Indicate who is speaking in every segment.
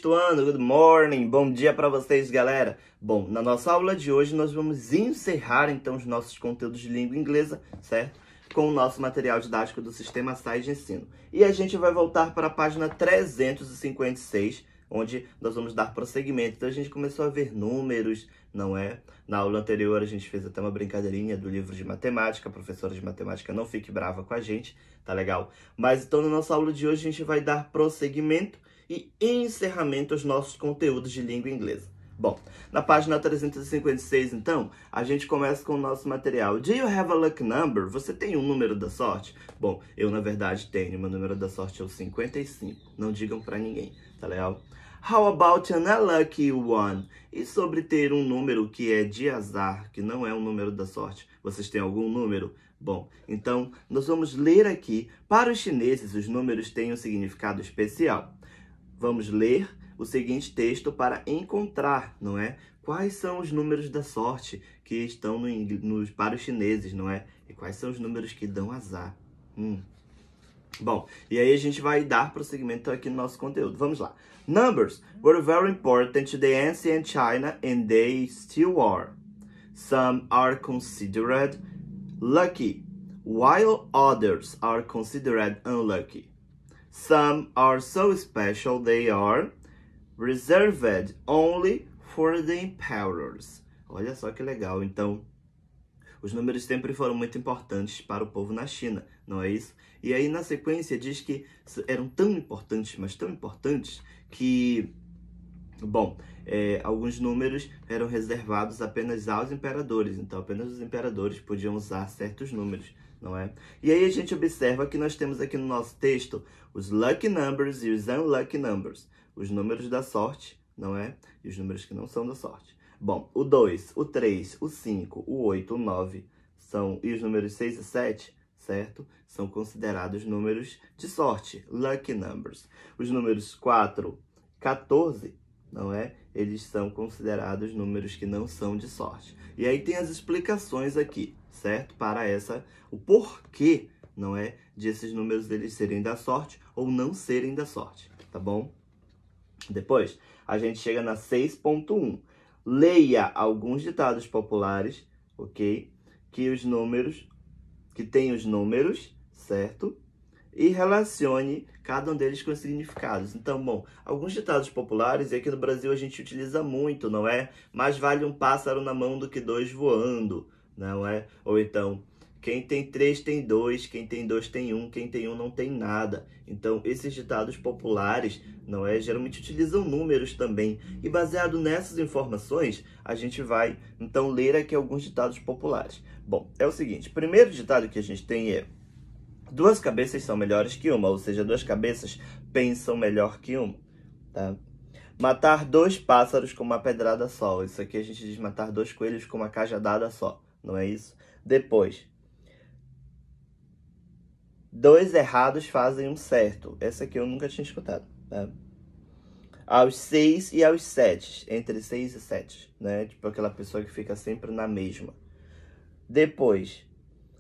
Speaker 1: sexto ano, good morning, bom dia para vocês, galera. Bom, na nossa aula de hoje nós vamos encerrar então os nossos conteúdos de língua inglesa, certo? Com o nosso material didático do Sistema SAI de ensino. E a gente vai voltar para a página 356, onde nós vamos dar prosseguimento. Então a gente começou a ver números, não é? Na aula anterior a gente fez até uma brincadeirinha do livro de matemática, a professora de matemática não fique brava com a gente, tá legal? Mas então na nossa aula de hoje a gente vai dar prosseguimento e encerramento aos nossos conteúdos de língua inglesa. Bom, na página 356, então, a gente começa com o nosso material. Do you have a lucky number? Você tem um número da sorte? Bom, eu, na verdade, tenho. Meu número da sorte é o 55. Não digam pra ninguém, tá legal? How about an unlucky one? E sobre ter um número que é de azar, que não é um número da sorte? Vocês têm algum número? Bom, então, nós vamos ler aqui. Para os chineses, os números têm um significado especial. Vamos ler o seguinte texto para encontrar, não é? Quais são os números da sorte que estão para os chineses, não é? E quais são os números que dão azar. Bom, e aí a gente vai dar prosseguimento aqui no nosso conteúdo. Vamos lá. Numbers were very important to the ancient China and they still are. Some are considered lucky, while others are considered unlucky. Some are so special they are reserved only for the emperors. Olha só que legal. Então, os números sempre foram muito importantes para o povo na China, não é isso? E aí, na sequência, diz que eram tão importantes, mas tão importantes, que, bom, alguns números eram reservados apenas aos imperadores. Então, apenas os imperadores podiam usar certos números, não é? E aí a gente observa que nós temos aqui no nosso texto os lucky numbers e os unlucky numbers. Os números da sorte, não é? E os números que não são da sorte. Bom, o 2, o 3, o 5, o 8, o 9 e os números 6 e 7, certo? São considerados números de sorte, lucky numbers. Os números 4, 14, não é? Eles são considerados números que não são de sorte. E aí tem as explicações aqui, certo? Para o porquê, não é? De esses números eles serem da sorte ou não serem da sorte, tá bom? Depois, a gente chega na 6.1. Leia alguns ditados populares, ok? Que tem os números, certo? E relacione cada um deles com significados. Então, bom, alguns ditados populares, e aqui no Brasil a gente utiliza muito, não é? Mais vale um pássaro na mão do que dois voando, não é? Ou então, quem tem 3 tem 2, quem tem 2 tem 1, quem tem 1 não tem nada. Então, esses ditados populares, não é? Geralmente utilizam números também. E baseado nessas informações, a gente vai, então, ler aqui alguns ditados populares. Bom, é o seguinte, o primeiro ditado que a gente tem é: duas cabeças são melhores que uma, ou seja, duas cabeças pensam melhor que uma, tá? Matar 2 pássaros com uma pedrada só. Isso aqui a gente diz matar 2 coelhos com uma cajadada só, não é isso? Depois, 2 errados fazem um certo. Essa aqui eu nunca tinha escutado, tá? Aos 6 e aos 7. Entre 6 e 7, né? Tipo aquela pessoa que fica sempre na mesma. Depois,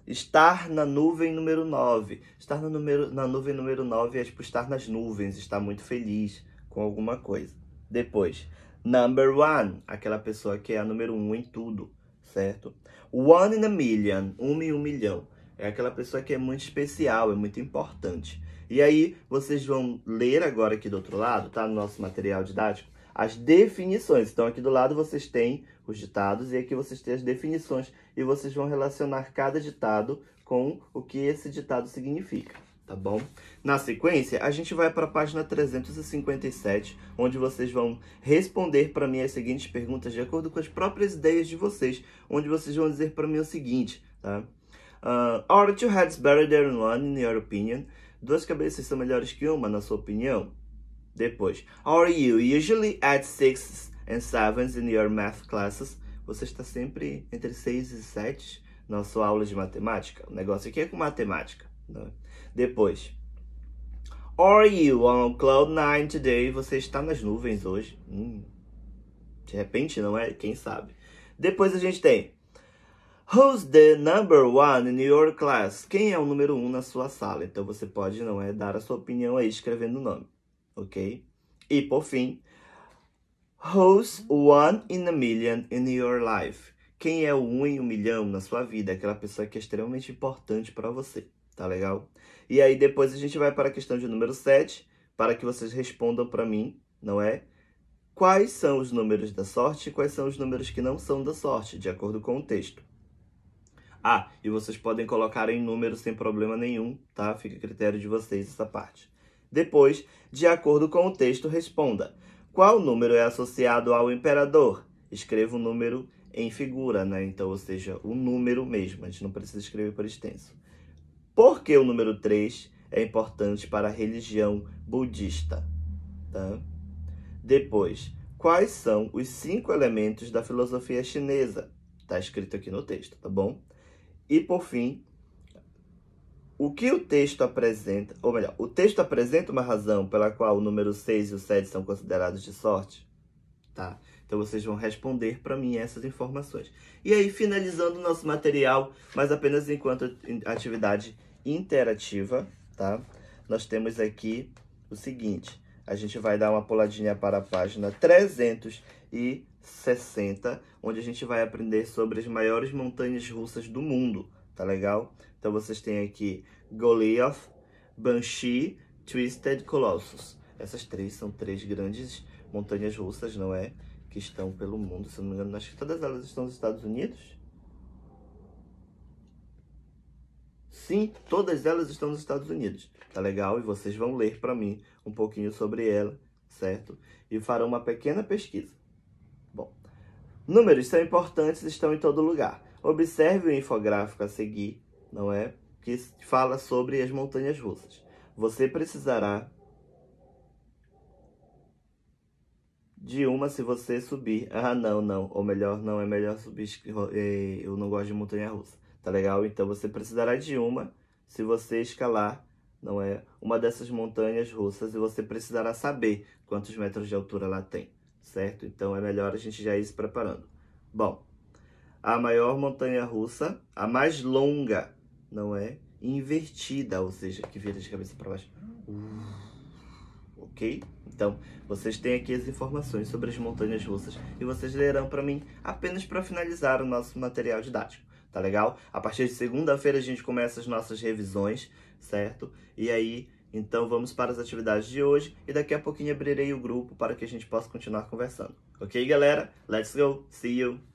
Speaker 1: estar na nuvem número 9. Estar na nuvem número 9 é tipo estar nas nuvens, estar muito feliz com alguma coisa. Depois, number 1. Aquela pessoa que é a número 1 em tudo, certo? 1 in a million. 1 em 1 milhão. É aquela pessoa que é muito especial, é muito importante. E aí, vocês vão ler agora aqui do outro lado, tá? No nosso material didático, as definições. Então, aqui do lado vocês têm os ditados e aqui vocês têm as definições. E vocês vão relacionar cada ditado com o que esse ditado significa, tá bom? Na sequência, a gente vai para a página 357, onde vocês vão responder para mim as seguintes perguntas de acordo com as próprias ideias de vocês, onde vocês vão dizer para mim o seguinte, tá? Are 2 heads better than one, in your opinion? 2 cabeças são melhores que uma, na sua opinião? Depois, are you usually at 6 and 7 in your math classes? Você está sempre entre 6 e 7 na sua aula de matemática? O negócio aqui é com matemática, né? Depois, are you on cloud 9 today? Você está nas nuvens hoje? De repente, não é? Quem sabe? Depois a gente tem who's the number 1 in your class? Quem é o número 1 na sua sala? Então você pode, não é, dar a sua opinião aí escrevendo o nome, ok? E por fim, Who's one in a million in your life? Quem é o 1 em 1 milhão na sua vida? Aquela pessoa que é extremamente importante para você, tá legal? E aí depois a gente vai para a questão de número 7, para que vocês respondam para mim, não é? Quais são os números da sorte e quais são os números que não são da sorte, de acordo com o texto. Ah, e vocês podem colocar em número sem problema nenhum, tá? Fica a critério de vocês essa parte. Depois, de acordo com o texto, responda. Qual número é associado ao imperador? Escreva o número em figura, né? Então, ou seja, o número mesmo. A gente não precisa escrever por extenso. Por que o número 3 é importante para a religião budista? Tá? Depois, quais são os 5 elementos da filosofia chinesa? Está escrito aqui no texto, tá bom? E, por fim, o que o texto apresenta, ou melhor, o texto apresenta uma razão pela qual o número 6 e o 7 são considerados de sorte? Tá? Então, vocês vão responder para mim essas informações. E aí, finalizando o nosso material, mas apenas enquanto atividade interativa, tá? Nós temos aqui o seguinte. A gente vai dar uma puladinha para a página 360, onde a gente vai aprender sobre as maiores montanhas russas do mundo, tá legal? Então, vocês têm aqui Goliath, Banshee, Twisted Colossus. Essas três são 3 grandes montanhas russas, não é? Que estão pelo mundo, se não me engano, acho que todas elas estão nos Estados Unidos. Sim, todas elas estão nos Estados Unidos, tá legal? E vocês vão ler para mim um pouquinho sobre ela, certo? E farão uma pequena pesquisa. Bom, números são importantes, estão em todo lugar. Observe o infográfico a seguir, não é? Que fala sobre as montanhas russas. Você precisará de uma se você subir. Ah, não. Ou melhor, não é melhor subir. Eu não gosto de montanha russa. Tá legal? Então você precisará de uma se você escalar, não é? Uma dessas montanhas russas e você precisará saber quantos metros de altura ela tem, certo? Então é melhor a gente já ir se preparando. Bom, a maior montanha russa, a mais longa, não é? Invertida, ou seja, que vira de cabeça para baixo. Ok? Então, vocês têm aqui as informações sobre as montanhas russas e vocês lerão para mim apenas para finalizar o nosso material didático, tá legal? A partir de segunda-feira a gente começa as nossas revisões, certo? E aí, então vamos para as atividades de hoje e daqui a pouquinho abrirei o grupo para que a gente possa continuar conversando. Ok, galera? Let's go! See you!